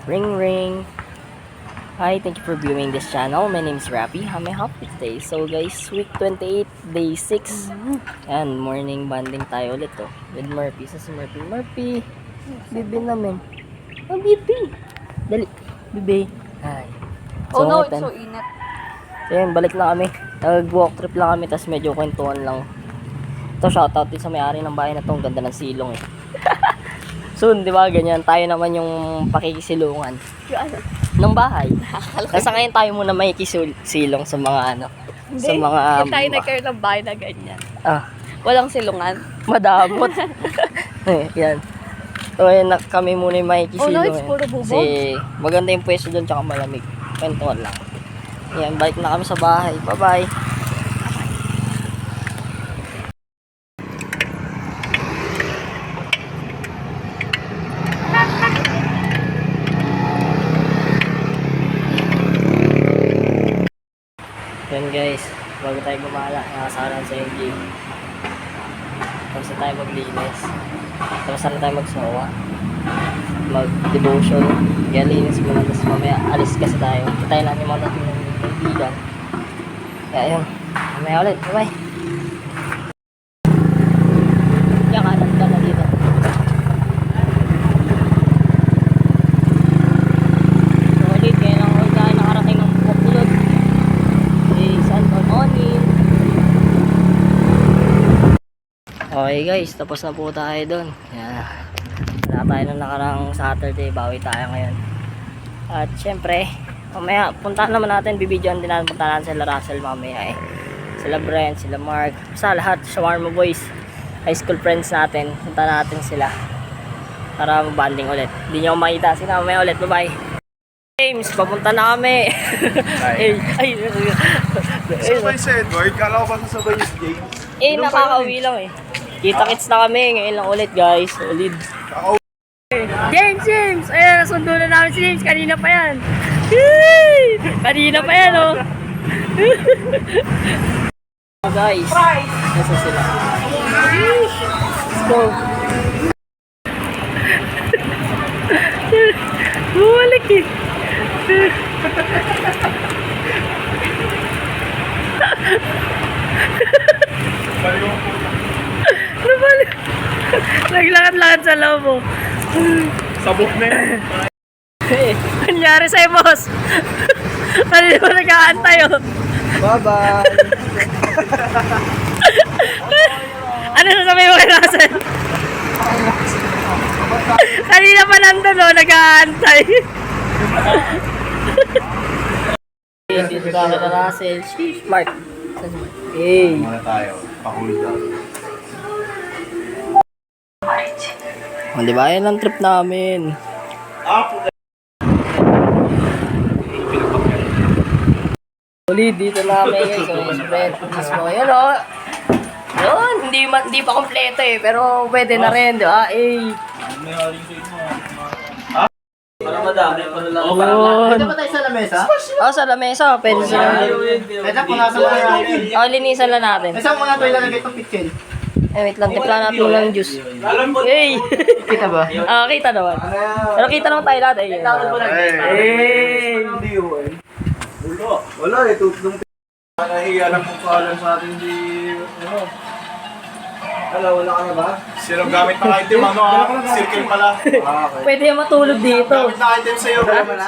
Ring ring. Hi, thank you for viewing this channel. My name is Rappy. How may I help you today? So guys, week 28, day 6. Yan, morning banding tayo ulit with Murphy. Sa si Murphy. Murphy, bibi namin. Oh, bibi. Dali. Bibi. Hi. Oh no, natin. it's so init. So yan, balik na kami. Nag-walk trip lang kami, tapos medyo kwentuhan lang. Ito, shoutout din sa may-ari ng bahay na to. Ang ganda ng silong eh. Soon, di ba, ganyan. Tayo naman yung pakikisilungan ng bahay. Kasi ngayon tayo muna may kisilong sa mga ano. Hindi, sa mga... tayo nagkaroon ng bahay na ganyan. Walang silungan. Madamot. Yan. So, yan, kami muna yung makikisilong. Oh no, it's puro bubog. Kasi maganda yung pwesto doon, tsaka malamig. Kwentuhan lang. Yan, balik na kami sa bahay. Bye-bye. Yan guys, bago tayo gumala, nakasaran sa yung game. Tapos na tayo maglinis. Tapos na tayo magsawa. Mag-devotion. Yan, linis muna. Tapos mamaya alis kasi tayo. Kitayin natin mga natin ng kaibigan. Kaya yun. Mamaya ulit. Bye-bye. Yan, kanan ka na dito. So ulit, kaya lang ulit tayo nakarating ng Bukulod. San Borneo. Okay guys, tapos na po tayo doon. Yan. Wala tayo nung nakarang Saturday, bawi tayo ngayon. At syempre, mamaya puntahan naman natin, bibidyoan din natin, puntahan natin sila Russell mamaya eh. Sila Brent, sila Mark, sa lahat, Shawarma Boys, high school friends natin, puntahan natin sila para mabanding ulit. Hindi nyo makita sila mamaya ulit, bye bye. James, papunta na kami. Ay, Sabay si Edward, kala ko ba sasabay yung James? nakakauwi lang eh. Kita-kits na kami, ngayon lang ulit guys, solid. James! Ayan, nasundo na namin si James, kanina pa yan. Yay! Kanina pa yan oh. Guys, nasa sila. Let's go. Bumalik eh. Nabalik. Naglakad-lakad sa loob mo. Sabok na yun. Nangyari sa'yo, boss? Kanina mo nag-aantay, oh. Bye-bye! Ano sasabihin mo kay Russell? Kanina pa nandun, oh, nag-aantay. Dito ka na Russell. Sheesh, Mark. Hey. Muna tayo, pa-hold down. Oh, di ba? Yan ang trip namin. Ulit, dito namin guys. So, yung spread. Mismo. Yan o. Yun, hindi pa kompleto eh. Pero pwede na rin, di ba? Eh. Parang madami, parang lang. Pwede ba tayo sa lamesa? Oh, sa lamesa. Pwede sila. Pwede po nasa mga natin. Oh, linisan lang natin. Saan mo na ito ilalagay itong kitchen? Wait lang. Tipla natin ng juice. Hey! Kita ba? Kita naman. Pero kita naman tayo lahat. Ayun. Wala eh, tutlong nahiya lang kung kaalam sa atin di... Wala ka na ba? Sino gamit ng item? Ano circle pala. Okay. Pwede yung matulog dito. Gamit na item sa'yo. Wala na.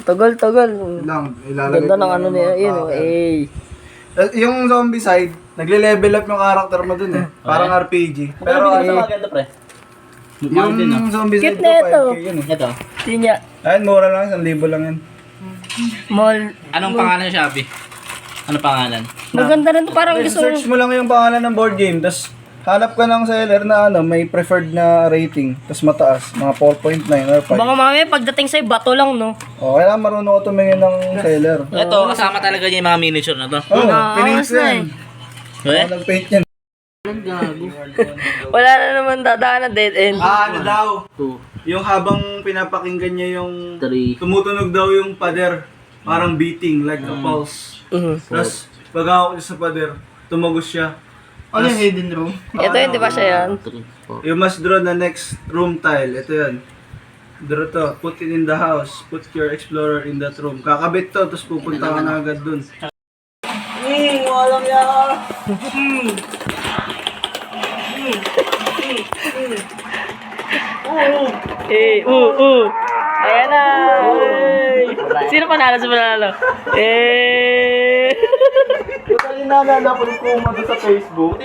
Tagal. Lang, ilalagay Ganda ng ano niya. Yun. Eh. Yung zombie side, nagle-level up yung character mo dun eh. Parang RPG. Pero ano, yung zombie side Cute na ito. 5K yun eh. Ito. Tinya. Ayun, mura lang, 1,000 lang yan. Mall. Anong pangalan ng Shopee? Ano pangalan? Maganda rin to. Parang gusto Search mo lang yung pangalan ng board game, tapos hanap ka ng seller na ano, may preferred na rating, tapos mataas, mga 4.9 or 5. Baka mamaya pagdating sa'yo, bato lang, no? O, kailangan marunong ko tumingin ng seller. Ito, kasama talaga niya yung mga miniature na to. Oo, Ah, pinints ayos na yan. Eh? Nag-paint yan. Wala na naman dadaan na dead end. Ano daw? 2, Yung habang pinapakinggan niya yung 3. tumutunog daw yung pader, parang beating like a pulse. Mhm. Tapos pag hawak niya sa pader, tumagos siya. Ano yung hidden room? Ito yun, di ba siya yan? You must draw the next room tile. Ito yan. Draw to. Put it in the house. Put your explorer in that room. Kakabit to, tapos pupunta ka na agad dun. Walang yan! Ayan na! Sino panalo sa panalo? Ito yung nalala ko yung kuma sa Facebook.